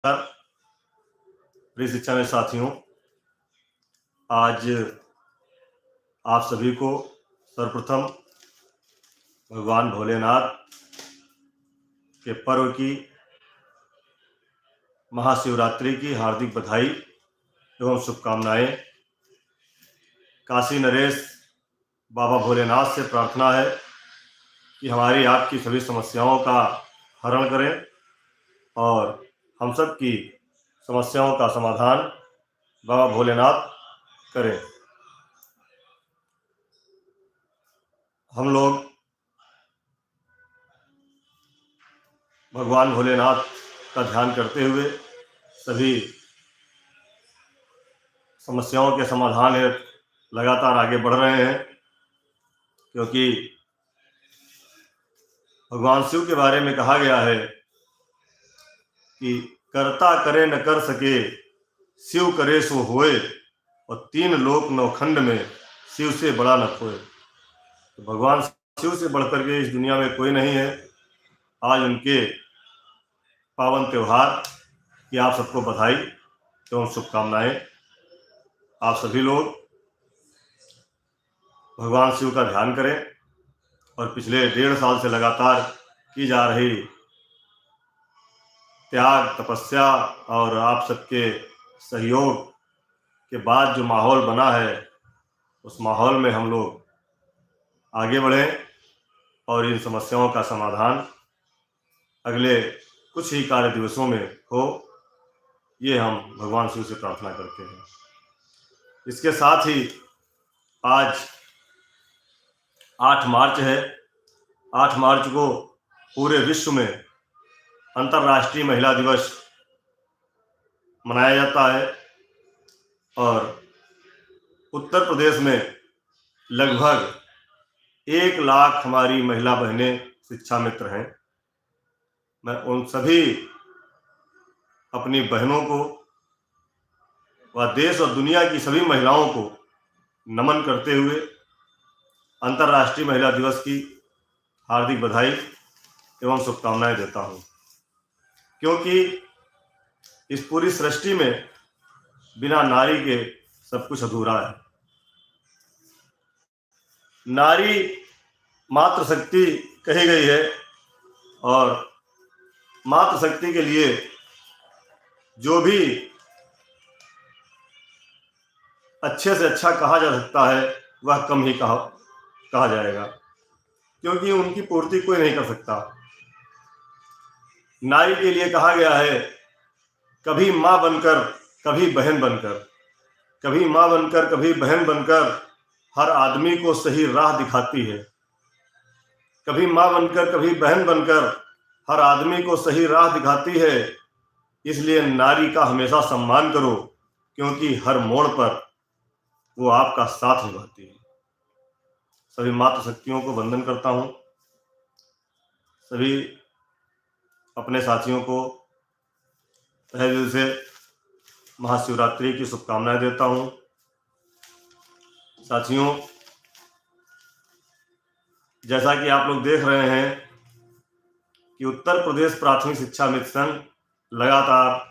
प्रिय शिक्षा में साथियों, आज आप सभी को सर्वप्रथम भगवान भोलेनाथ के पर्व की महाशिवरात्रि की हार्दिक बधाई एवं शुभकामनाएं। काशी नरेश बाबा भोलेनाथ से प्रार्थना है कि हमारी आपकी सभी समस्याओं का हरण करें और हम सब की समस्याओं का समाधान बाबा भोलेनाथ करें। हम लोग भगवान भोलेनाथ का ध्यान करते हुए सभी समस्याओं के समाधान हेतु लगातार आगे बढ़ रहे हैं, क्योंकि भगवान शिव के बारे में कहा गया है कि कर्ता करे न कर सके, शिव करे सो होए, और तीन लोक नौखंड में शिव से बड़ा न कोई। तो भगवान शिव से बढ़कर के इस दुनिया में कोई नहीं है। आज उनके पावन त्यौहार की आप सबको बधाई एवं शुभकामनाएं। आप सभी लोग भगवान शिव का ध्यान करें और पिछले 1.5 साल से लगातार की जा रही त्याग, तपस्या और आप सबके सहयोग के बाद जो माहौल बना है, उस माहौल में हम लोग आगे बढ़ें और इन समस्याओं का समाधान अगले कुछ ही कार्य दिवसों में हो, ये हम भगवान शिव से प्रार्थना करते हैं। इसके साथ ही आज 8 मार्च है। 8 मार्च को पूरे विश्व में अंतर्राष्ट्रीय महिला दिवस मनाया जाता है और उत्तर प्रदेश में लगभग 1 लाख हमारी महिला बहनें शिक्षा मित्र हैं। मैं उन सभी अपनी बहनों को व देश और दुनिया की सभी महिलाओं को नमन करते हुए अंतर्राष्ट्रीय महिला दिवस की हार्दिक बधाई एवं शुभकामनाएं देता हूं, क्योंकि इस पूरी सृष्टि में बिना नारी के सब कुछ अधूरा है। नारी मातृशक्ति कही गई है और मातृशक्ति के लिए जो भी अच्छे से अच्छा कहा जा सकता है वह कम ही कहा जाएगा, क्योंकि उनकी पूर्ति कोई नहीं कर सकता। नारी के लिए कहा गया है, कभी माँ बनकर कभी बहन बनकर, कभी माँ बनकर कभी बहन बनकर हर आदमी को सही राह दिखाती है। कभी माँ बनकर कभी बहन बनकर हर आदमी को सही राह दिखाती है। इसलिए नारी का हमेशा सम्मान करो, क्योंकि हर मोड़ पर वो आपका साथ निभाती है। सभी मातृशक्तियों को वंदन करता हूँ। सभी अपने साथियों को तहे दिल से महाशिवरात्रि की शुभकामनाएं देता हूँ। साथियों, जैसा कि आप लोग देख रहे हैं कि उत्तर प्रदेश प्राथमिक शिक्षा मिशन लगातार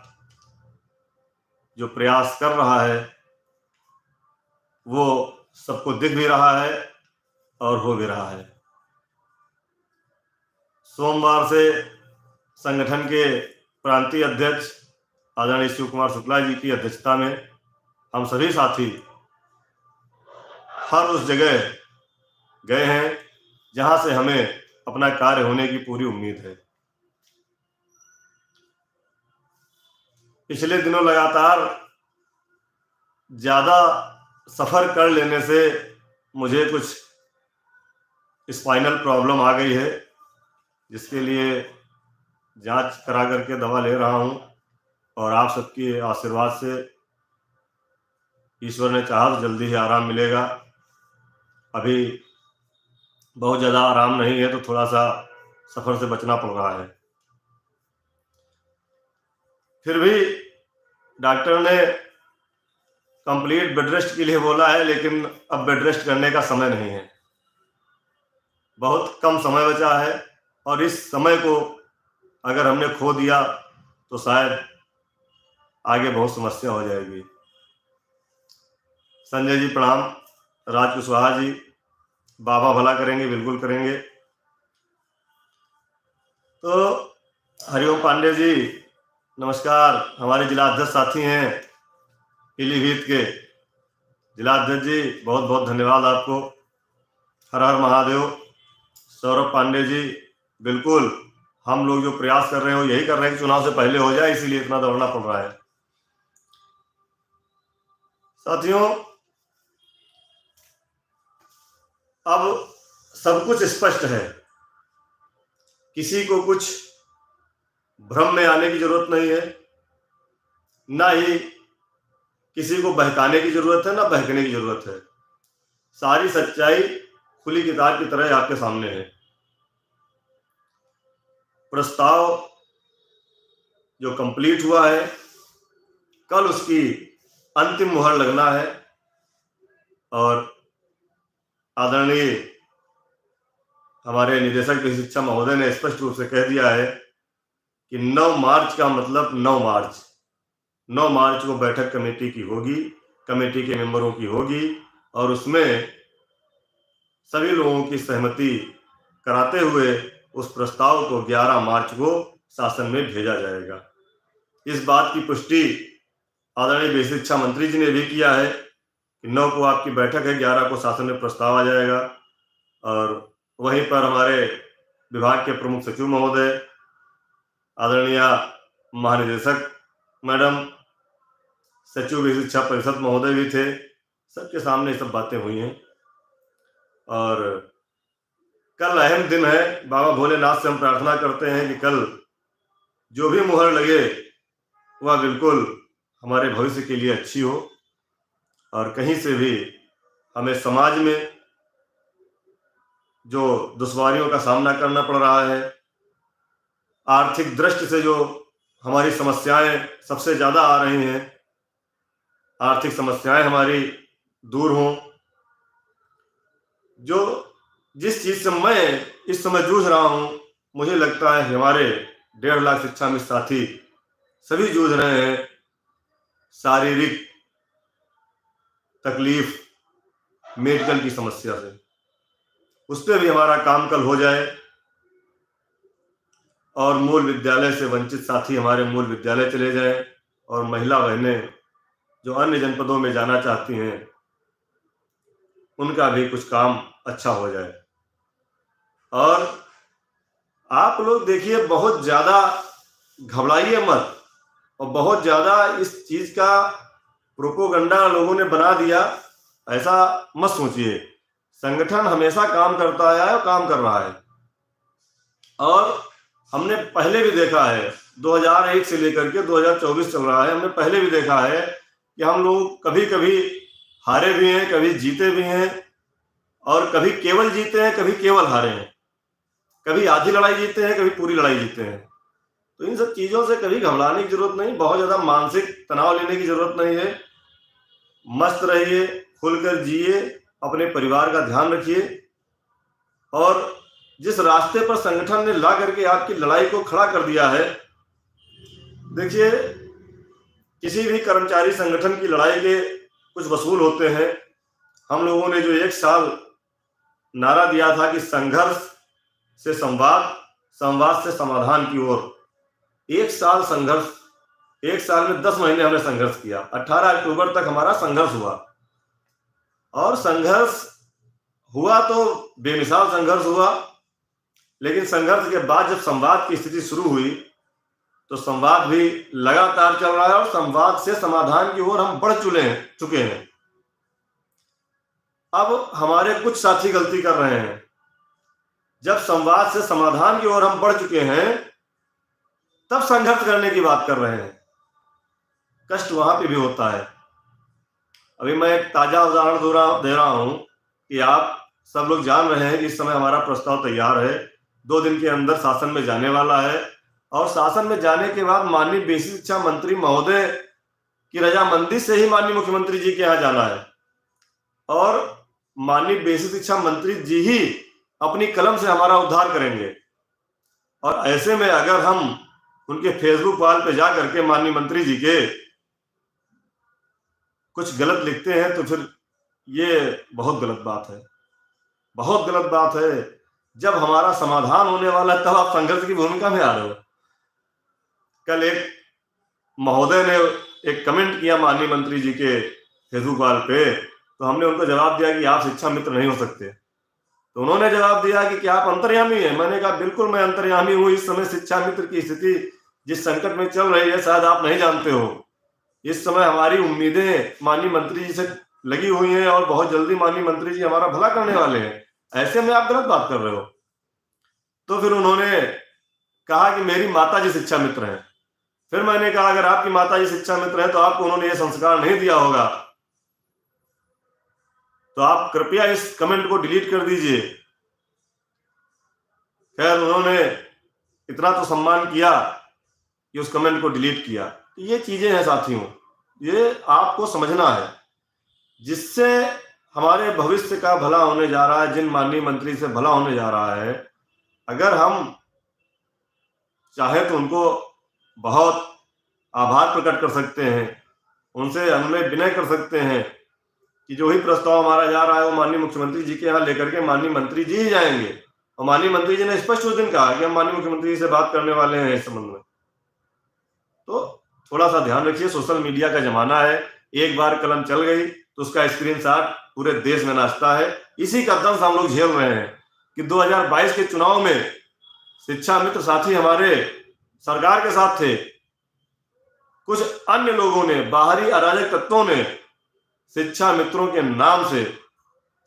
जो प्रयास कर रहा है वो सबको दिख भी रहा है और हो भी रहा है। सोमवार से संगठन के प्रांतीय अध्यक्ष आदरणीय शिव कुमार शुक्ला जी की अध्यक्षता में हम सभी साथी हर उस जगह गए हैं जहां से हमें अपना कार्य होने की पूरी उम्मीद है। पिछले दिनों लगातार ज़्यादा सफ़र कर लेने से मुझे कुछ स्पाइनल प्रॉब्लम आ गई है, जिसके लिए जांच करा करके दवा ले रहा हूं और आप सबके आशीर्वाद से ईश्वर ने चाहा तो जल्दी ही आराम मिलेगा। अभी बहुत ज़्यादा आराम नहीं है, तो थोड़ा सा सफ़र से बचना पड़ रहा है। फिर भी डॉक्टर ने कंप्लीट बेड रेस्ट के लिए बोला है, लेकिन अब बेड रेस्ट करने का समय नहीं है। बहुत कम समय बचा है और इस समय को अगर हमने खो दिया तो शायद आगे बहुत समस्या हो जाएगी। संजय जी प्रणाम। राज कुशवाहा जी, बाबा भला करेंगे, बिल्कुल करेंगे। तो हरिओम पांडे जी नमस्कार। हमारे जिलाध्यक्ष साथी हैं पीलीभीत के। जिलाध्यक्ष जी बहुत बहुत धन्यवाद आपको। हर हर महादेव। सौरभ पांडे जी बिल्कुल, हम लोग जो प्रयास कर रहे हैं वो यही कर रहे हैं कि चुनाव से पहले हो जाए, इसीलिए इतना दौड़ना पड़ रहा है। साथियों, अब सब कुछ स्पष्ट है, किसी को कुछ भ्रम में आने की जरूरत नहीं है, ना ही किसी को बहकाने की जरूरत है, ना बहकने की जरूरत है। सारी सच्चाई खुली किताब की तरह आपके सामने है। प्रस्ताव जो कंप्लीट हुआ है, कल उसकी अंतिम मुहर लगना है और आदरणीय हमारे निदेशक की शिक्षा महोदय ने स्पष्ट रूप से कह दिया है कि 9 मार्च का मतलब 9 मार्च को बैठक कमेटी की होगी, कमेटी के मेंबरों की होगी और उसमें सभी लोगों की सहमति कराते हुए उस प्रस्ताव को 11 मार्च को शासन में भेजा जाएगा। इस बात की पुष्टि आदरणीय बेसिक शिक्षा मंत्री जी ने भी किया है कि 9 को आपकी बैठक है, 11 को शासन में प्रस्ताव आ जाएगा। और वहीं पर हमारे विभाग के प्रमुख सचिव महोदय, आदरणीय महानिदेशक मैडम, सचिव बेसिक शिक्षा परिषद महोदय भी थे, सबके सामने सब बातें हुई हैं। और कल अहम दिन है। बाबा भोलेनाथ से हम प्रार्थना करते हैं कि कल जो भी मुहर लगे वह बिल्कुल हमारे भविष्य के लिए अच्छी हो और कहीं से भी हमें समाज में जो दुश्वारियों का सामना करना पड़ रहा है, आर्थिक दृष्टि से जो हमारी समस्याएं सबसे ज्यादा आ रही हैं, आर्थिक समस्याएं हमारी दूर हों। जो जिस चीज से मैं इस समय जूझ रहा हूं, मुझे लगता है कि हमारे 1.5 लाख शिक्षा मित्र साथी सभी जूझ रहे हैं शारीरिक तकलीफ, मेडिकल की समस्या से। उस पर भी हमारा काम कल हो जाए और मूल विद्यालय से वंचित साथी हमारे मूल विद्यालय चले जाएं और महिला बहनें जो अन्य जनपदों में जाना चाहती हैं उनका भी कुछ काम अच्छा हो जाए। और आप लोग देखिए, बहुत ज्यादा घबराइए मत और बहुत ज्यादा इस चीज का प्रोपोगंडा लोगों ने बना दिया, ऐसा मत सोचिए। संगठन हमेशा काम करता आया है और काम कर रहा है। और हमने पहले भी देखा है, 2001 से लेकर के 2024 चल रहा है, हमने पहले भी देखा है कि हम लोग कभी कभी हारे भी हैं, कभी जीते भी हैं, और कभी केवल जीते हैं, कभी केवल हारे हैं, कभी आधी लड़ाई जीते हैं, कभी पूरी लड़ाई जीते हैं। तो इन सब चीजों से कभी घबराने की जरूरत नहीं, बहुत ज्यादा मानसिक तनाव लेने की जरूरत नहीं है। मस्त रहिए, खुलकर जिए, अपने परिवार का ध्यान रखिए। और जिस रास्ते पर संगठन ने ला करके आपकी लड़ाई को खड़ा कर दिया है, देखिए, किसी भी कर्मचारी संगठन की लड़ाई के कुछ वसूल होते हैं। हम लोगों ने जो 1 साल नारा दिया था कि संघर्ष से संवाद, संवाद से समाधान की ओर, 1 साल संघर्ष, 1 साल में 10 महीने हमने संघर्ष किया। 18 अक्टूबर तक हमारा संघर्ष हुआ और संघर्ष हुआ तो बेमिसाल संघर्ष हुआ। लेकिन संघर्ष के बाद जब संवाद की स्थिति शुरू हुई तो संवाद भी लगातार चल रहा है और संवाद से समाधान की ओर हम बढ़ चुके हैं। अब हमारे कुछ साथी गलती कर रहे हैं। जब संवाद से समाधान की ओर हम बढ़ चुके हैं तब संघर्ष करने की बात कर रहे हैं। कष्ट वहां पे भी होता है। अभी मैं एक ताजा उदाहरण दे रहा हूं कि आप सब लोग जान रहे हैं कि इस समय हमारा प्रस्ताव तैयार है, 2 दिन के अंदर शासन में जाने वाला है और शासन में जाने के बाद माननीय बेसिक शिक्षा मंत्री महोदय की रजामंदी से ही माननीय मुख्यमंत्री जी के यहाँ जाना है और माननीय बेसिक शिक्षा मंत्री जी ही अपनी कलम से हमारा उद्धार करेंगे। और ऐसे में अगर हम उनके फेसबुक वाल पे जा करके माननीय मंत्री जी के कुछ गलत लिखते हैं तो फिर ये बहुत गलत बात है, बहुत गलत बात है। जब हमारा समाधान होने वाला है तब आप संघर्ष की भूमिका में आ रहे हो। कल एक महोदय ने एक कमेंट किया माननीय मंत्री जी के फेसबुक वाल पे, तो हमने उनको जवाब दिया कि आप शिक्षा मित्र नहीं हो सकते। तो उन्होंने जवाब दिया कि क्या आप अंतर्यामी हैं? मैंने कहा बिल्कुल मैं अंतर्यामी हूं। इस समय शिक्षा मित्र की स्थिति जिस संकट में चल रही है शायद आप नहीं जानते हो। इस समय हमारी उम्मीदें माननीय मंत्री जी से लगी हुई हैं और बहुत जल्दी माननीय मंत्री जी हमारा भला करने वाले हैं। ऐसे में आप गलत बात कर रहे हो। तो फिर उन्होंने कहा कि मेरी माता जी शिक्षा मित्र हैं। फिर मैंने कहा अगर आपकी माता जी शिक्षा मित्र हैं तो आपको उन्होंने ये संस्कार नहीं दिया होगा, तो आप कृपया इस कमेंट को डिलीट कर दीजिए। खैर उन्होंने इतना तो सम्मान किया कि उस कमेंट को डिलीट किया। ये चीजें हैं साथियों, ये आपको समझना है। जिससे हमारे भविष्य का भला होने जा रहा है, जिन माननीय मंत्री से भला होने जा रहा है, अगर हम चाहे तो उनको बहुत आभार प्रकट कर सकते हैं, उनसे अनुनय विनय कर सकते हैं कि जो ही प्रस्ताव हमारा जा रहा है वो माननीय मुख्यमंत्री जी के यहाँ लेकर के माननीय मंत्री जी ही जाएंगे। और माननीय मंत्री जी ने स्पष्ट उस दिन कहा कि हम माननीय मुख्यमंत्री जी से बात करने वाले हैं इस संबंध में। तो थोड़ा सा ध्यान रखिए, सोशल मीडिया का जमाना है, एक बार कलम चल गई तो उसका स्क्रीनशॉट पूरे देश में नाचता है। इसी का दंश हम लोग झेल रहे हैं कि 2022 के चुनाव में शिक्षा मित्र साथी हमारे सरकार के साथ थे। कुछ अन्य लोगों ने, बाहरी अराजक तत्वों ने शिक्षा मित्रों के नाम से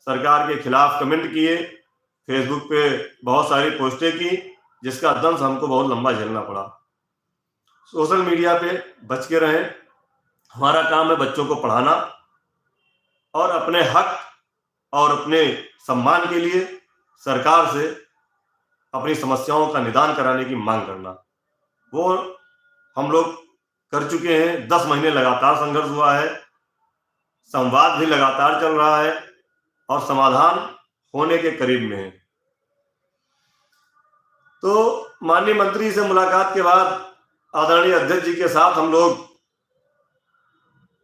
सरकार के खिलाफ कमेंट किए, फेसबुक पे बहुत सारी पोस्टें की, जिसका दंश हमको बहुत लंबा झेलना पड़ा। सोशल मीडिया पे बच के रहें। हमारा काम है बच्चों को पढ़ाना और अपने हक और अपने सम्मान के लिए सरकार से अपनी समस्याओं का निदान कराने की मांग करना। वो हम लोग कर चुके हैं। 10 महीने लगातार संघर्ष हुआ है, संवाद भी लगातार चल रहा है और समाधान होने के करीब में है। तो माननीय मंत्री से मुलाकात के बाद आदरणीय अध्यक्ष जी के साथ हम लोग,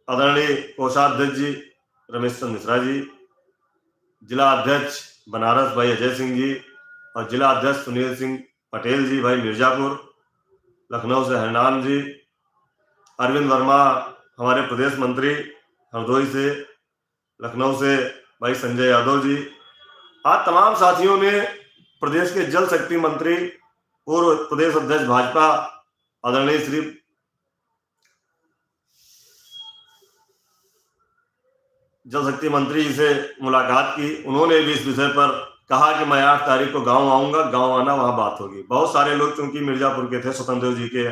आदरणीय कोषाध्यक्ष जी रमेश चंद्र मिश्रा जी, जिला अध्यक्ष बनारस भाई अजय सिंह जी और जिला अध्यक्ष सुनील सिंह पटेल जी भाई मिर्जापुर, लखनऊ से हरनाम जी, अरविंद वर्मा हमारे प्रदेश मंत्री हरदोई से, लखनऊ से भाई संजय यादव जी, आज तमाम साथियों ने, प्रदेश के जल शक्ति मंत्री पूर्व प्रदेश अध्यक्ष भाजपा आदरणीय श्री जल शक्ति मंत्री जी से मुलाकात की। उन्होंने भी इस विषय पर कहा कि मैं 8 तारीख को गांव आऊंगा, गांव आना, वहां बात होगी। बहुत सारे लोग चूंकि मिर्जापुर के थे, स्वतंत्र देव जी के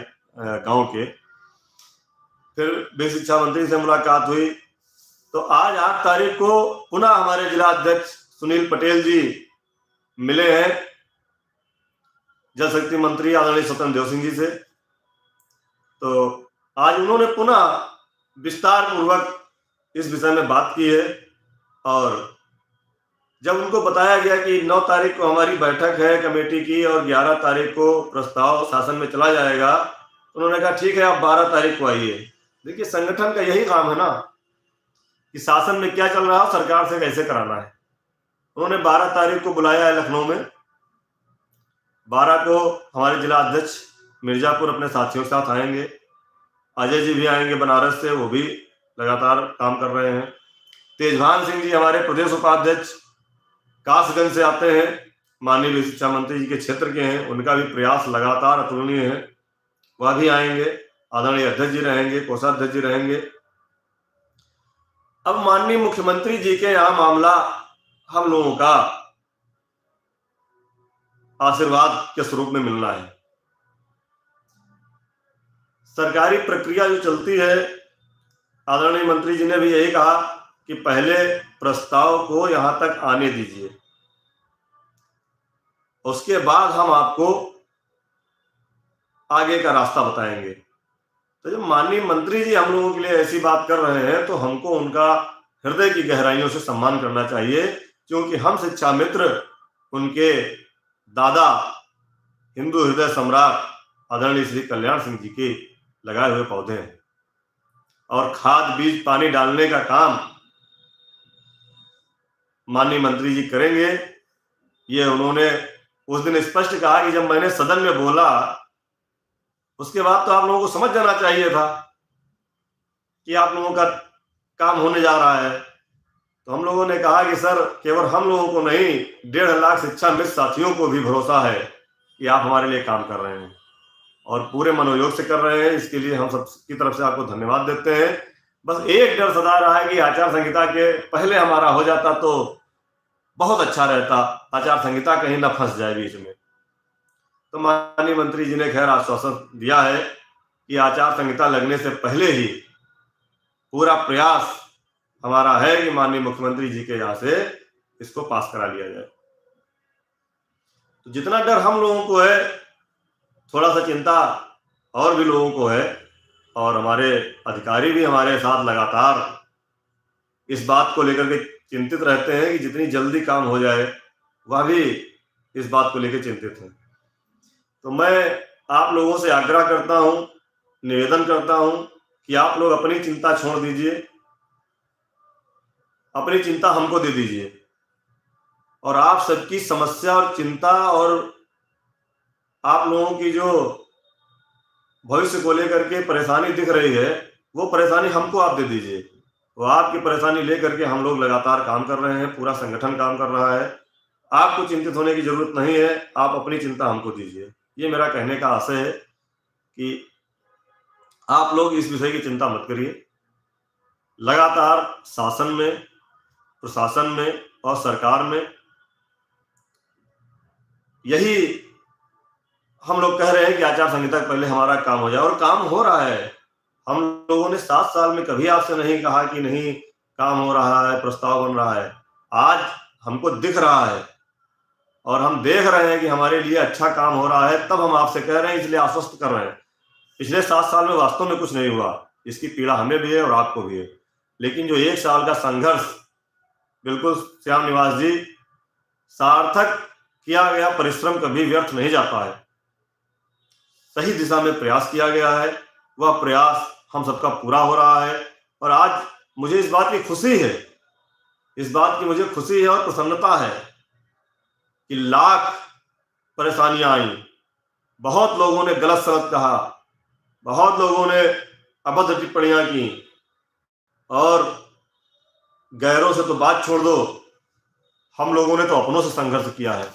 गांव के। फिर भी शिक्षा मंत्री से मुलाकात हुई। तो आज 8 तारीख को पुनः हमारे जिला अध्यक्ष सुनील पटेल जी मिले हैं जल शक्ति मंत्री आदरणीय स्वतंत्र देव सिंह जी से। तो आज उन्होंने पुनः विस्तार पूर्वक इस विषय में बात की है और जब उनको बताया गया कि 9 तारीख को हमारी बैठक है कमेटी की और 11 तारीख को प्रस्ताव शासन में चला जाएगा, तो उन्होंने कहा ठीक है आप 12 तारीख को आइए। देखिए संगठन का यही काम है ना कि शासन में क्या चल रहा है, सरकार से कैसे कराना है। उन्होंने 12 तारीख को बुलाया है लखनऊ में। 12 को हमारे जिला अध्यक्ष मिर्जापुर अपने साथियों के साथ आएंगे। अजय जी भी आएंगे बनारस से, वो भी लगातार काम कर रहे हैं। तेजभान सिंह जी हमारे प्रदेश उपाध्यक्ष कासगंज से आते हैं, माननीय शिक्षा मंत्री जी के क्षेत्र के हैं, उनका भी प्रयास लगातार अतुलनीय है, वह भी आएंगे। आदरणीय अध्यक्ष जी रहेंगे, कोषाध्यक्ष जी रहेंगे। अब माननीय मुख्यमंत्री जी के यहाँ मामला हम लोगों का आशीर्वाद के स्वरूप में मिलना है। सरकारी प्रक्रिया जो चलती है, आदरणीय मंत्री जी ने भी यही कहा कि पहले प्रस्ताव को यहां तक आने दीजिए, उसके बाद हम आपको आगे का रास्ता बताएंगे। तो जब माननीय मंत्री जी हम लोगों के लिए ऐसी बात कर रहे हैं तो हमको उनका हृदय की गहराइयों से सम्मान करना चाहिए, क्योंकि हम शिक्षा मित्र उनके दादा हिंदू हृदय सम्राट आदरणीय श्री कल्याण सिंह जी के लगाए हुए पौधे हैं। और खाद बीज पानी डालने का काम माननीय मंत्री जी करेंगे। ये उन्होंने उस दिन स्पष्ट कहा कि जब मैंने सदन में बोला, उसके बाद तो आप लोगों को समझ जाना चाहिए था कि आप लोगों का काम होने जा रहा है। तो हम लोगों ने कहा कि सर, केवल हम लोगों को नहीं, 1.5 लाख शिक्षा मित्र साथियों को भी भरोसा है कि आप हमारे लिए काम कर रहे हैं और पूरे मनोयोग से कर रहे हैं। इसके लिए हम सबकी तरफ से आपको धन्यवाद देते हैं। बस एक डर सदा रहा है कि आचार संहिता के पहले हमारा हो जाता तो बहुत अच्छा रहता, आचार संहिता कहीं ना फंस जाए बीच में। तो माननीय मंत्री जी ने खैर आश्वासन दिया है कि आचार संहिता लगने से पहले ही पूरा प्रयास हमारा है कि माननीय मुख्यमंत्री जी के यहाँ से इसको पास करा लिया जाए। तो जितना डर हम लोगों को है, थोड़ा सा चिंता और भी लोगों को है, और हमारे अधिकारी भी हमारे साथ लगातार इस बात को लेकर के चिंतित रहते हैं कि जितनी जल्दी काम हो जाए, वह भी इस बात को लेकर चिंतित हैं। तो मैं आप लोगों से आग्रह करता हूं, निवेदन करता हूं कि आप लोग अपनी चिंता छोड़ दीजिए, अपनी चिंता हमको दे दीजिए, और आप सबकी समस्या और चिंता और आप लोगों की जो भविष्य को लेकर के परेशानी दिख रही है, वो परेशानी हमको आप दे दीजिए। तो आपकी परेशानी लेकर के हम लोग लगातार काम कर रहे हैं, पूरा संगठन काम कर रहा है। आपको चिंतित होने की जरूरत नहीं है, आप अपनी चिंता हमको दीजिए। ये मेरा कहने का आशय है कि आप लोग इस विषय की चिंता मत करिए। लगातार शासन में, प्रशासन में और सरकार में यही हम लोग कह रहे हैं कि आचार संहिता पहले हमारा काम हो जाए, और काम हो रहा है। हम लोगों ने 7 साल में कभी आपसे नहीं कहा कि नहीं काम हो रहा है, प्रस्ताव बन रहा है। आज हमको दिख रहा है और हम देख रहे हैं कि हमारे लिए अच्छा काम हो रहा है, तब हम आपसे कह रहे हैं, इसलिए आश्वस्त कर रहे हैं। पिछले 7 साल में वास्तव में कुछ नहीं हुआ, इसकी पीड़ा हमें भी है और आपको भी है। लेकिन जो 1 साल का संघर्ष, बिल्कुल श्याम निवास जी, सार्थक किया गया परिश्रम कभी व्यर्थ नहीं जाता है। सही दिशा में प्रयास किया गया है, वह प्रयास हम सबका पूरा हो रहा है। और आज मुझे इस बात की खुशी है, इस बात की मुझे खुशी है और प्रसन्नता है कि लाख परेशानियां आई, बहुत लोगों ने गलत सलत कहा, बहुत लोगों ने अभद्र टिप्पणियां की, और गैरों से तो बात छोड़ दो, हम लोगों ने तो अपनों से संघर्ष किया है।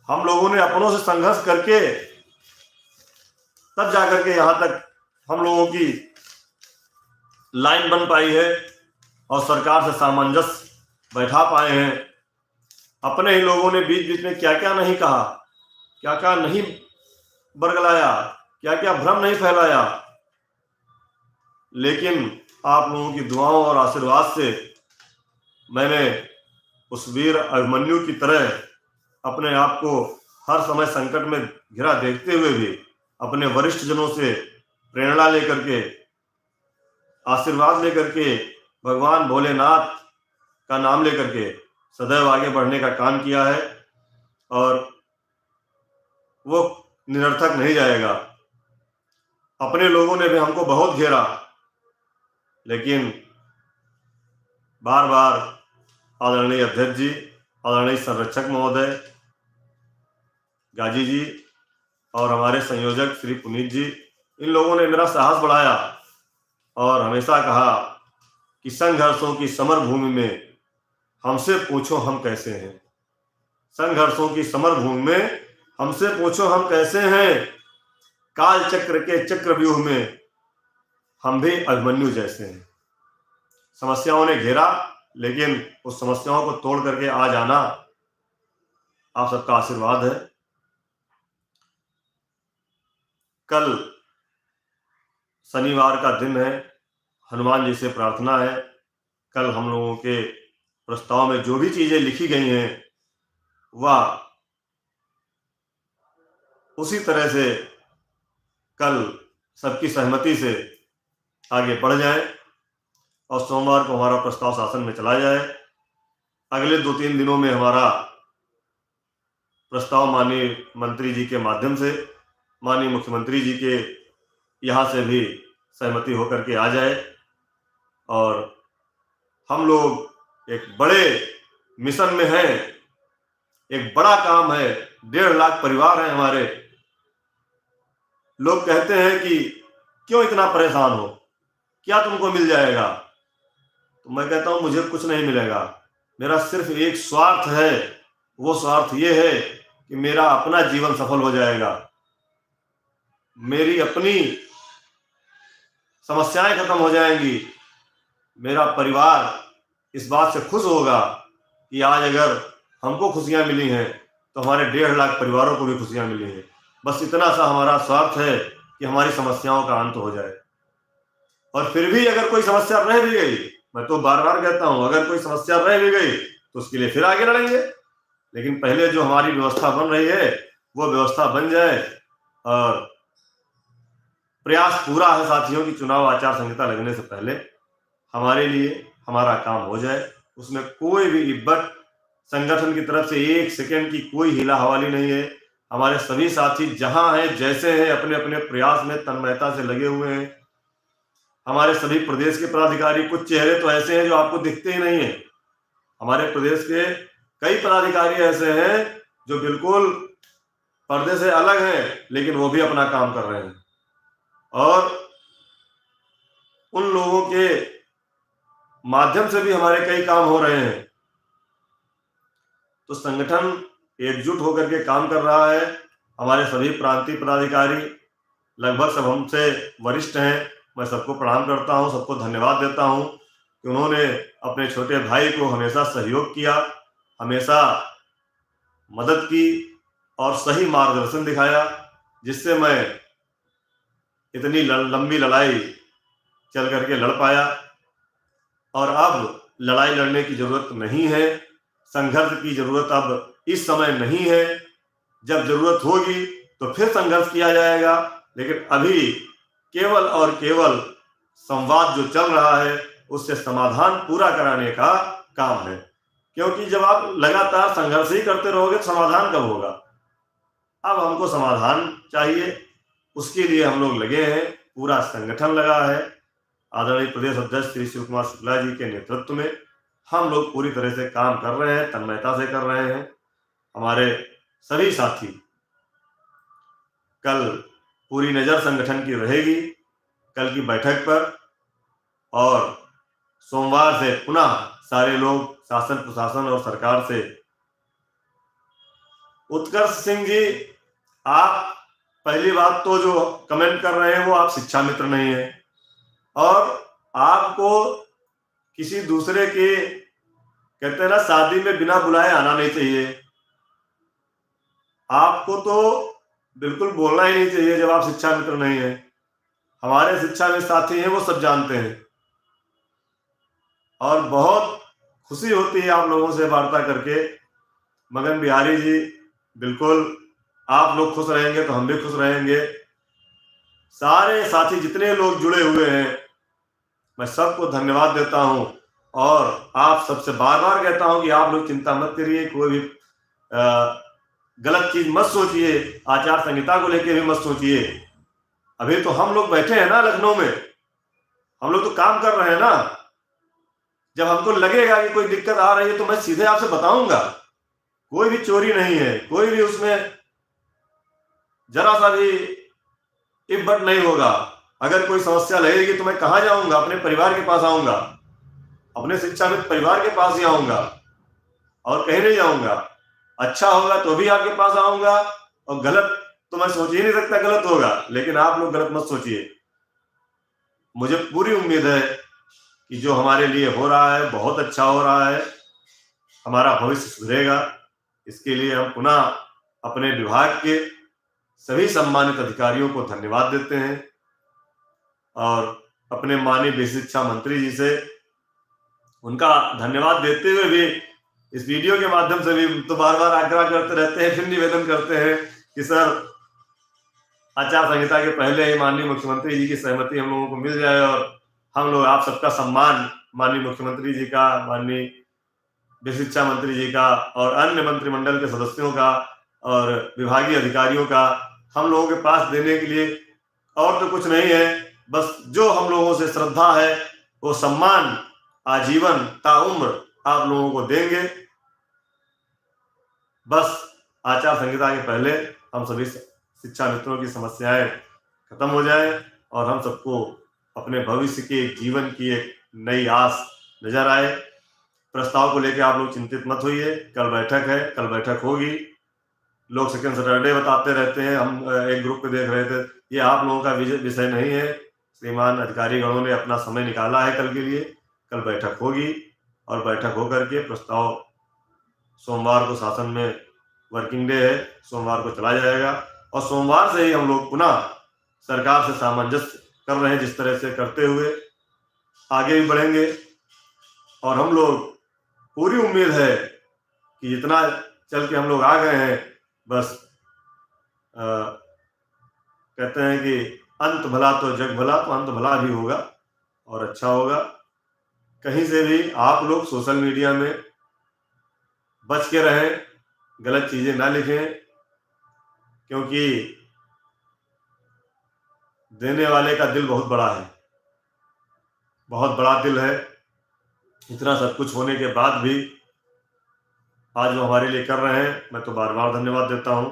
हम लोगों ने अपनों से संघर्ष करके तब जाकर के यहां तक हम लोगों की लाइन बन पाई है और सरकार से सामंजस्य बैठा पाए हैं। अपने ही लोगों ने बीच बीच में क्या क्या नहीं कहा, क्या क्या नहीं बरगलाया, क्या क्या भ्रम नहीं फैलाया, लेकिन आप लोगों की दुआओं और आशीर्वाद से मैंने उस वीर अभिमन्यु की तरह अपने आप को हर समय संकट में घिरा देखते हुए भी अपने वरिष्ठ जनों से प्रेरणा लेकर के, आशीर्वाद लेकर के, भगवान भोलेनाथ का नाम लेकर के सदैव आगे बढ़ने का काम किया है, और वो निरर्थक नहीं जाएगा। अपने लोगों ने भी हमको बहुत घेरा, लेकिन बार बार आदरणीय अध्यक्ष जी, आदरणीय संरक्षक महोदय गाजी जी और हमारे संयोजक श्री पुनीत जी, इन लोगों ने मेरा साहस बढ़ाया और हमेशा कहा कि संघर्षों की समर भूमि में हमसे पूछो हम कैसे हैं। संघर्षों की समर भूमि में हमसे पूछो हम कैसे हैं। काल चक्र के चक्रव्यूह में हम भी अभिमन्यु जैसे हैं। समस्याओं ने घेरा, लेकिन उस समस्याओं को तोड़ करके आज आना आप सबका आशीर्वाद है। कल शनिवार का दिन है, हनुमान जी से प्रार्थना है, कल हम लोगों के प्रस्ताव में जो भी चीजें लिखी गई हैं वह उसी तरह से कल सबकी सहमति से आगे बढ़ जाए और सोमवार को हमारा प्रस्ताव शासन में चला जाए। अगले 2-3 दिनों में हमारा प्रस्ताव माननीय मंत्री जी के माध्यम से, माननीय मुख्यमंत्री जी के यहाँ से भी सहमति होकर के आ जाए और हम लोग एक बड़े मिशन में हैं। एक बड़ा काम है, 1.5 लाख परिवार हैं हमारे। लोग कहते हैं कि क्यों इतना परेशान हो, क्या तुमको मिल जाएगा? तो मैं कहता हूं मुझे कुछ नहीं मिलेगा, मेरा सिर्फ एक स्वार्थ है। वो स्वार्थ ये है कि मेरा अपना जीवन सफल हो जाएगा, मेरी अपनी समस्याएं खत्म हो जाएंगी, मेरा परिवार इस बात से खुश होगा कि आज अगर हमको खुशियां मिली हैं तो हमारे 1.5 लाख परिवारों को भी खुशियां मिली हैं। बस इतना सा हमारा स्वार्थ है कि हमारी समस्याओं का अंत हो जाए। और फिर भी अगर कोई समस्या रह भी गई, मैं तो बार बार कहता हूं, अगर कोई समस्या रह भी गई तो उसके लिए फिर आगे लड़ेंगे। लेकिन पहले जो हमारी व्यवस्था बन रही है वो व्यवस्था बन जाए। और प्रयास पूरा है साथियों की चुनाव आचार संहिता लगने से पहले हमारे लिए हमारा काम हो जाए। उसमें कोई भी इब्बत संगठन की तरफ से 1 सेकंड की कोई हिला हवाली नहीं है। हमारे सभी साथी जहां हैं जैसे हैं अपने अपने प्रयास में तन्मयता से लगे हुए हैं। हमारे सभी प्रदेश के पदाधिकारी, कुछ चेहरे तो ऐसे हैं जो आपको दिखते ही नहीं है। हमारे प्रदेश के कई पदाधिकारी ऐसे हैं जो बिल्कुल पर्दे से अलग हैं, लेकिन वो भी अपना काम कर रहे हैं और उन लोगों के माध्यम से भी हमारे कई काम हो रहे हैं। तो संगठन एकजुट होकर के काम कर रहा है। हमारे सभी प्रांतीय पदाधिकारी लगभग सब हमसे वरिष्ठ हैं। मैं सबको प्रणाम करता हूं, सबको धन्यवाद देता हूं कि उन्होंने अपने छोटे भाई को हमेशा सहयोग किया, हमेशा मदद की और सही मार्गदर्शन दिखाया, जिससे मैं इतनी लंबी लड़ाई चल करके लड़ पाया। और अब लड़ाई लड़ने की जरूरत नहीं है, संघर्ष की जरूरत अब इस समय नहीं है। जब जरूरत होगी तो फिर संघर्ष किया जाएगा, लेकिन अभी केवल और केवल संवाद जो चल रहा है उससे समाधान पूरा कराने का काम है। क्योंकि जब आप लगातार संघर्ष ही करते रहोगे तो समाधान कब होगा? अब हमको समाधान चाहिए, उसके लिए हम लोग लगे हैं, पूरा संगठन लगा है। आदरणीय प्रदेश अध्यक्ष श्री शिव कुमार शुक्ला जी के नेतृत्व में हम लोग पूरी तरह से काम कर रहे हैं, तन्मयता से कर रहे हैं। हमारे सभी साथी, कल पूरी नज़र संगठन की रहेगी कल की बैठक पर, और सोमवार से पुनः सारे लोग शासन प्रशासन और सरकार से। उत्कर्ष सिंह जी, आप पहली बात तो जो कमेंट कर रहे हैं वो आप शिक्षा मित्र नहीं है और आपको किसी दूसरे के, कहते हैं ना, शादी में बिना बुलाए आना नहीं चाहिए। आपको तो बिल्कुल बोलना ही नहीं चाहिए जब आप शिक्षा मित्र नहीं है। हमारे शिक्षा में साथी हैं, वो सब जानते हैं और बहुत खुशी होती है आप लोगों से वार्ता करके। मगन बिहारी जी, बिल्कुल आप लोग खुश रहेंगे तो हम भी खुश रहेंगे। सारे साथी जितने लोग जुड़े हुए हैं, मैं सबको धन्यवाद देता हूं और आप सबसे बार बार कहता हूं कि आप लोग चिंता मत करिए, कोई भी गलत चीज मत सोचिए, आचार संहिता को लेकर भी मत सोचिए। अभी तो हम लोग बैठे हैं ना लखनऊ में, हम लोग तो काम कर रहे हैं ना। जब हमको लगेगा कि कोई दिक्कत आ रही है तो मैं सीधे आपसे बताऊंगा। कोई भी चोरी नहीं है, कोई भी उसमें जरा सा भी इब्बत नहीं होगा। अगर कोई समस्या लगेगी तो मैं कहाँ जाऊंगा? अपने परिवार के पास आऊंगा, अपने शिक्षा मित्र परिवार के पास ही आऊंगा और कहीं नहीं जाऊंगा। अच्छा होगा तो भी आपके पास आऊंगा और गलत तो मैं सोच ही नहीं सकता गलत होगा, लेकिन आप लोग गलत मत सोचिए। मुझे पूरी उम्मीद है कि जो हमारे लिए हो रहा है बहुत अच्छा हो रहा है, हमारा भविष्य सुधरेगा। इसके लिए हम पुनः अपने विभाग के सभी सम्मानित अधिकारियों को धन्यवाद देते हैं और अपने माननीय विशेष शिक्षा मंत्री जी से उनका धन्यवाद देते हुए भी इस वीडियो के माध्यम से भी तो बार बार आग्रह करते रहते हैं, फिर निवेदन करते हैं कि सर आचार संहिता के पहले ही माननीय मुख्यमंत्री जी की सहमति हम लोगों को मिल जाए और हम लोग आप सबका सम्मान, माननीय मुख्यमंत्री जी का, माननीय विशेष शिक्षा मंत्री जी का और अन्य मंत्रिमंडल के सदस्यों का और विभागीय अधिकारियों का हम लोगों के पास देने के लिए और तो कुछ नहीं है। बस जो हम लोगों से श्रद्धा है वो सम्मान आजीवन ताउम्र आप लोगों को देंगे। बस आचार संहिता के पहले हम सभी शिक्षा मित्रों की समस्याएं खत्म हो जाए और हम सबको अपने भविष्य के जीवन की एक नई आस नजर आए। प्रस्ताव को लेकर आप लोग चिंतित मत होइए, कल बैठक है, कल बैठक होगी। लोग सेकंड सैटरडे बताते रहते हैं, हम एक ग्रुप पे देख रहे थे, ये आप लोगों का विषय नहीं है। श्रीमान अधिकारी गणों ने अपना समय निकाला है कल के लिए, कल बैठक होगी और बैठक होकर के प्रस्ताव सोमवार को शासन में वर्किंग डे है, सोमवार को चला जाएगा और सोमवार से ही हम लोग पुनः सरकार से सामंजस्य कर रहे हैं, जिस तरह से करते हुए आगे भी बढ़ेंगे। और हम लोग पूरी उम्मीद है कि जितना चल के हम लोग आ गए हैं, बस कहते हैं कि अंत भला तो जग भला, तो अंत भला भी होगा और अच्छा होगा। कहीं से भी आप लोग सोशल मीडिया में बच के रहें, गलत चीजें ना लिखें, क्योंकि देने वाले का दिल बहुत बड़ा है, बहुत बड़ा दिल है। इतना सब कुछ होने के बाद भी आज वो हमारे लिए कर रहे हैं, मैं तो बार बार धन्यवाद देता हूं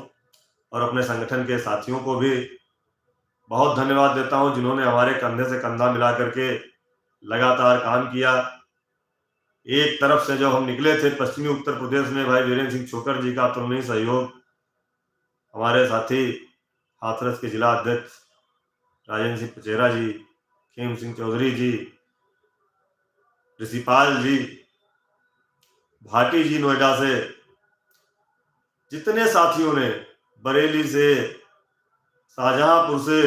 और अपने संगठन के साथियों को भी बहुत धन्यवाद देता हूं, जिन्होंने हमारे कंधे से कंधा मिला करके लगातार काम किया। एक तरफ से जब हम निकले थे पश्चिमी उत्तर प्रदेश में, भाई वीरेंद्र सिंह छोकर जी का तुलनीय सहयोग, हमारे साथी हाथरस के जिला अध्यक्ष राजेंद्र सिंह पचेरा जी, खेम सिंह चौधरी जी, ऋषिपाल जी, भाटी जी नोएडा से, जितने साथियों ने, बरेली से, शाहजहांपुर से,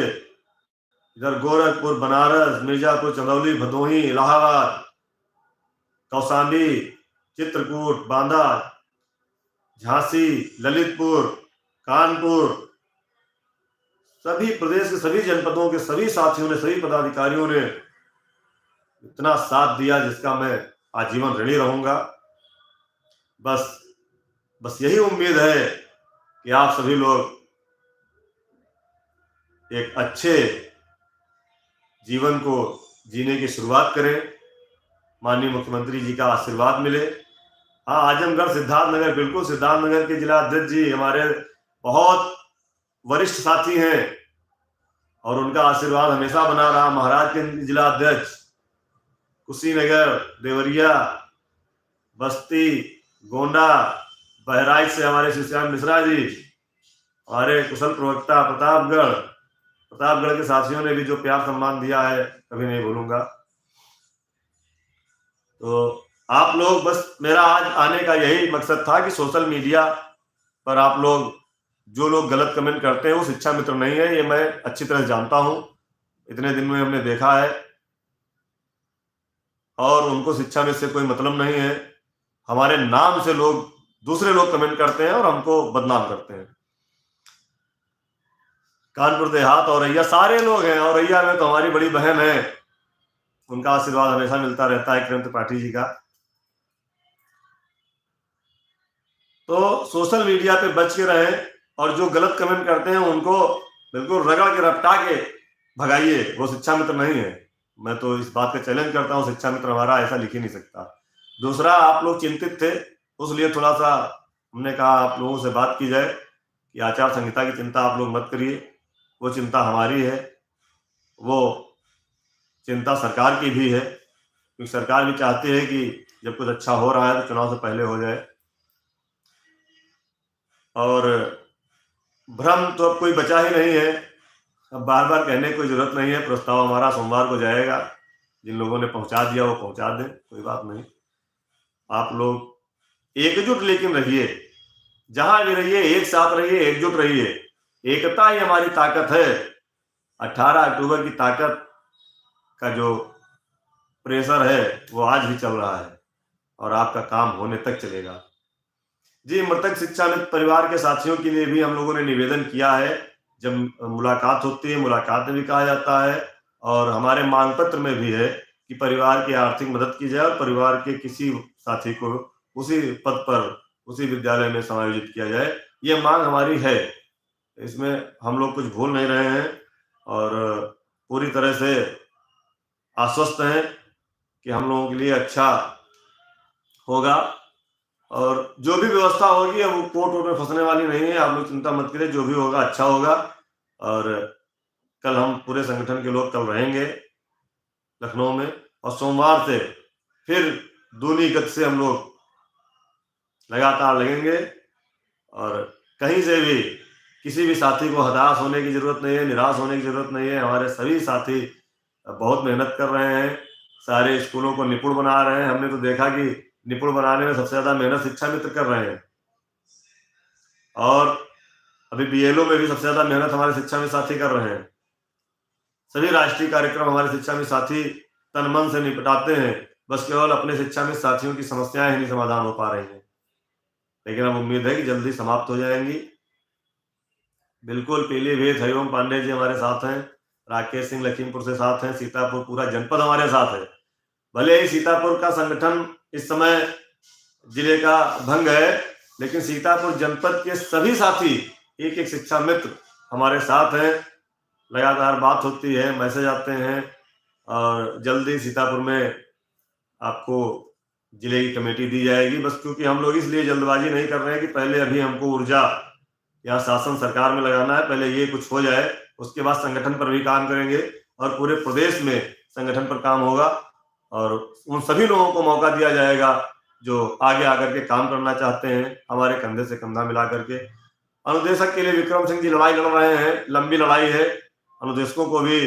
इधर गोरखपुर, बनारस, मिर्जापुर, चंदौली, भदोही, इलाहाबाद, कौशाम्बी, चित्रकूट, बांदा, झांसी, ललितपुर, कानपुर, सभी प्रदेश के सभी जनपदों के सभी साथियों ने, सभी पदाधिकारियों ने इतना साथ दिया जिसका मैं आजीवन ऋणी रहूंगा। बस यही उम्मीद है कि आप सभी लोग एक अच्छे जीवन को जीने की शुरुआत करें, माननीय मुख्यमंत्री जी का आशीर्वाद मिले। हाँ, आजमगढ़, सिद्धार्थनगर, बिल्कुल सिद्धार्थनगर के जिला अध्यक्ष जी हमारे बहुत वरिष्ठ साथी हैं और उनका आशीर्वाद हमेशा बना रहा। महाराज के जिला अध्यक्ष, कुशीनगर, देवरिया, बस्ती, गोंडा, बहराइच से हमारे सुश्याम मिश्रा जी, हमारे कुशल प्रवक्ता प्रतापगढ़ के साथियों ने भी जो प्यार सम्मान दिया है कभी नहीं भूलूंगा। तो आप लोग, बस मेरा आज आने का यही मकसद था कि सोशल मीडिया पर आप लोग, जो लोग गलत कमेंट करते हैं वो शिक्षा मित्र नहीं है, ये मैं अच्छी तरह जानता हूं, इतने दिन में हमने देखा है, और उनको शिक्षा मित्र से कोई मतलब नहीं है। हमारे नाम से दूसरे लोग कमेंट करते हैं और हमको बदनाम करते हैं। कानपुर देहात, औरैया, सारे लोग हैं, औरैया में तो हमारी बड़ी बहन है, उनका आशीर्वाद हमेशा मिलता रहता है, किरण त्रिपाठी जी का। तो सोशल मीडिया पे बच के रहे और जो गलत कमेंट करते हैं उनको बिल्कुल रगड़ के रपटा के भगाइए, वो शिक्षा मित्र नहीं है। मैं तो इस बात का चैलेंज करता हूँ, शिक्षा मित्र हमारा ऐसा लिख ही नहीं सकता। दूसरा, आप लोग चिंतित थे, उसलिए थोड़ा सा हमने कहा आप लोगों से बात की जाए कि आचार संहिता की चिंता आप लोग मत करिए, वो चिंता हमारी है, वो चिंता सरकार की भी है, क्योंकि सरकार भी चाहती है कि जब कुछ अच्छा हो रहा है तो चुनाव से पहले हो जाए। और भ्रम तो अब कोई बचा ही नहीं है, अब बार बार कहने की कोई जरूरत नहीं है। प्रस्ताव हमारा सोमवार को जाएगा, जिन लोगों ने पहुंचा दिया वो पहुंचा दें, कोई बात नहीं। आप लोग एकजुट लेकिन रहिए, जहां भी रहिए एक साथ रहिए, एकजुट रहिए, एकता ही हमारी ताकत है। 18 अक्टूबर की ताकत का जो प्रेशर है वो आज भी चल रहा है और आपका काम होने तक चलेगा। जी, मृतक शिक्षा मित्र परिवार के साथियों के लिए भी हम लोगों ने निवेदन किया है, जब मुलाकात होती है, मुलाकात में भी कहा जाता है और हमारे मांग पत्र में भी है कि परिवार की आर्थिक मदद की जाए और परिवार के किसी साथी को उसी पद पर, उसी विद्यालय में समायोजित किया जाए, ये मांग हमारी है। इसमें हम लोग कुछ भूल नहीं रहे हैं और पूरी तरह से आश्वस्त हैं कि हम लोगों के लिए अच्छा होगा और जो भी व्यवस्था होगी वो कोर्ट वोट में फंसने वाली नहीं है। आप लोग चिंता मत करिए, जो भी होगा अच्छा होगा। और कल हम पूरे संगठन के लोग कल रहेंगे लखनऊ में और सोमवार से फिर दूनी गति से हम लोग लगातार लगेंगे और कहीं से भी किसी भी साथी को हताश होने की जरूरत नहीं है, निराश होने की जरूरत नहीं है। हमारे सभी साथी बहुत मेहनत कर रहे हैं, सारे स्कूलों को निपुण बना रहे हैं। हमने तो देखा कि निपुण बनाने में सबसे ज्यादा मेहनत शिक्षा मित्र कर रहे हैं और अभी बीएलओ में भी सबसे ज्यादा मेहनत हमारे शिक्षा में साथी कर रहे हैं। सभी राष्ट्रीय कार्यक्रम हमारे शिक्षा में साथी तन मन से निपटाते हैं, बस केवल अपने शिक्षा में साथियों की समस्याएं ही नहीं समाधान हो पा रही हैं, लेकिन अब उम्मीद है कि जल्दी समाप्त हो जाएंगी। बिल्कुल पीलीभीत हरिओम पांडे जी हमारे साथ हैं, राकेश सिंह लखीमपुर से साथ हैं, सीतापुर पूरा जनपद हमारे साथ है। भले ही सीतापुर का संगठन इस समय जिले का भंग है, लेकिन सीतापुर जनपद के सभी साथी एक एक शिक्षा मित्र हमारे साथ हैं। लगातार बात होती है, मैसेज आते हैं और जल्दी सीतापुर में आपको जिले की कमेटी दी जाएगी। बस क्योंकि हम लोग इसलिए जल्दबाजी नहीं कर रहे हैं कि पहले अभी हमको ऊर्जा यहाँ शासन सरकार में लगाना है, पहले ये कुछ हो जाए, उसके बाद संगठन पर भी काम करेंगे और पूरे प्रदेश में संगठन पर काम होगा और उन सभी लोगों को मौका दिया जाएगा जो आगे आकर के काम करना चाहते हैं, हमारे कंधे से कंधा मिला करके। अनुदेशक के लिए विक्रम सिंह जी लड़ाई लड़ रहे हैं, लंबी लड़ाई है, अनुदेशकों को भी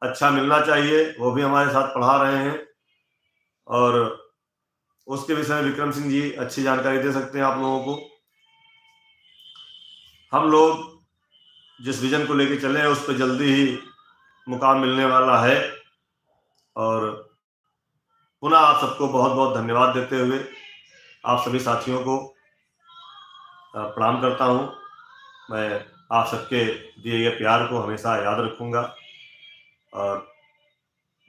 अच्छा मिलना चाहिए, वो भी हमारे साथ पढ़ा रहे हैं और उसके विषय में विक्रम सिंह जी अच्छी जानकारी दे सकते हैं आप लोगों को। हम लोग जिस विजन को लेकर चले हैं उस पर जल्दी ही मुकाम मिलने वाला है और पुनः आप सबको बहुत बहुत धन्यवाद देते हुए आप सभी साथियों को प्रणाम करता हूं। मैं आप सबके दिए गए प्यार को हमेशा याद रखूंगा और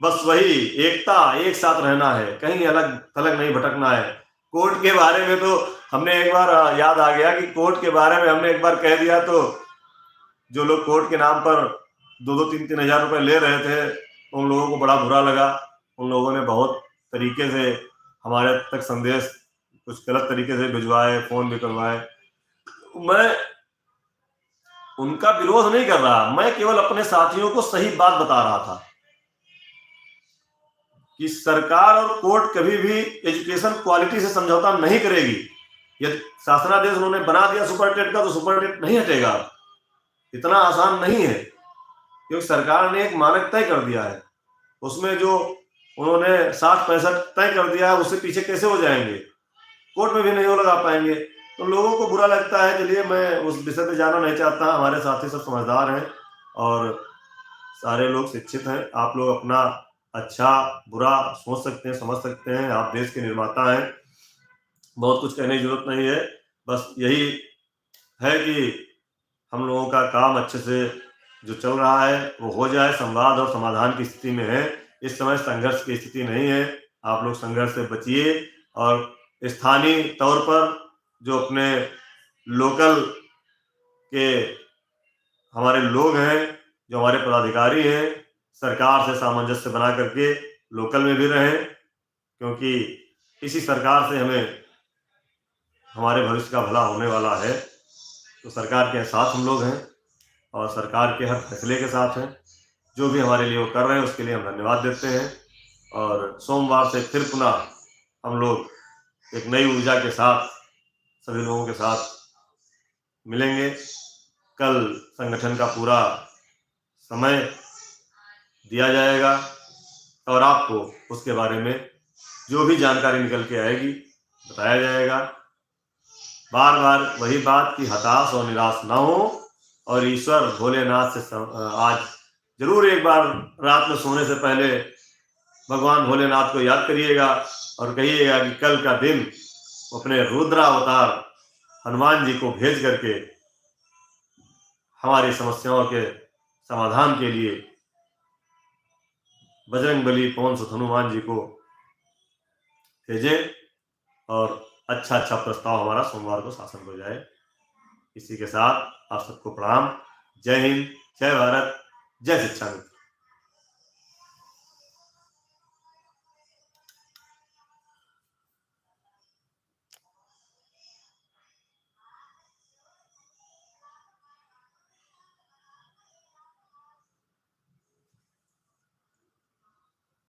बस वही एकता, एक साथ रहना है, कहीं अलग थलग नहीं भटकना है। कोर्ट के बारे में तो हमने एक बार याद आ गया कि कोर्ट के बारे में हमने एक बार कह दिया तो जो लोग कोर्ट के नाम पर 2-3 हजार रुपए ले रहे थे उन लोगों को बड़ा बुरा लगा। उन लोगों ने बहुत तरीके से हमारे तक संदेश कुछ गलत तरीके से भिजवाए, फोन भी करवाए। मैं उनका विरोध नहीं कर रहा, मैं केवल अपने साथियों को सही बात बता रहा था कि सरकार और कोर्ट कभी भी एजुकेशन क्वालिटी से समझौता नहीं करेगी। यदि शासनादेश उन्होंने बना दिया सुपरटेट का तो सुपरटेट नहीं हटेगा, इतना आसान नहीं है, क्योंकि सरकार ने एक मानक तय कर दिया है, उसमें जो उन्होंने 60-65 तय कर दिया है उससे पीछे कैसे हो जाएंगे, कोर्ट में भी नहीं हो लगा पाएंगे। तो लोगों को बुरा लगता है, चलिए मैं उस विषय पे जाना नहीं चाहता। हमारे साथी सब समझदार हैं और सारे लोग शिक्षित हैं। आप लोग अपना अच्छा बुरा सोच सकते हैं, समझ सकते हैं, आप देश के निर्माता हैं, बहुत कुछ कहने की जरूरत नहीं है। बस यही है कि हम लोगों का काम अच्छे से जो चल रहा है वो हो जाए, संवाद और समाधान की स्थिति में है, इस समय संघर्ष की स्थिति नहीं है। आप लोग संघर्ष से बचिए और स्थानीय तौर पर जो अपने लोकल के हमारे लोग हैं, जो हमारे पदाधिकारी हैं, सरकार से सामंजस्य बना करके लोकल में भी रहें, क्योंकि इसी सरकार से हमें हमारे भविष्य का भला होने वाला है। तो सरकार के साथ हम लोग हैं और सरकार के हर फैसले के साथ हैं। जो भी हमारे लिए वो कर रहे हैं उसके लिए हम धन्यवाद देते हैं और सोमवार से फिर पुनः हम लोग एक नई ऊर्जा के साथ सभी लोगों के साथ मिलेंगे। कल संगठन का पूरा समय दिया जाएगा और आपको उसके बारे में जो भी जानकारी निकल के आएगी बताया जाएगा। बार बार वही बात कि हताश और निराश ना हो और ईश्वर भोलेनाथ से आज जरूर एक बार रात में सोने से पहले भगवान भोलेनाथ को याद करिएगा और कहिएगा कि कल का दिन अपने रुद्रावतार हनुमान जी को भेज करके हमारी समस्याओं के समाधान के लिए बजरंगबली पवन सुत हनुमान जी को भेजें और अच्छा अच्छा प्रस्ताव हमारा सोमवार को शासन हो जाए। इसी के साथ आप सबको प्रणाम। जय हिंद, जय भारत, जय शिक्षा मित्र।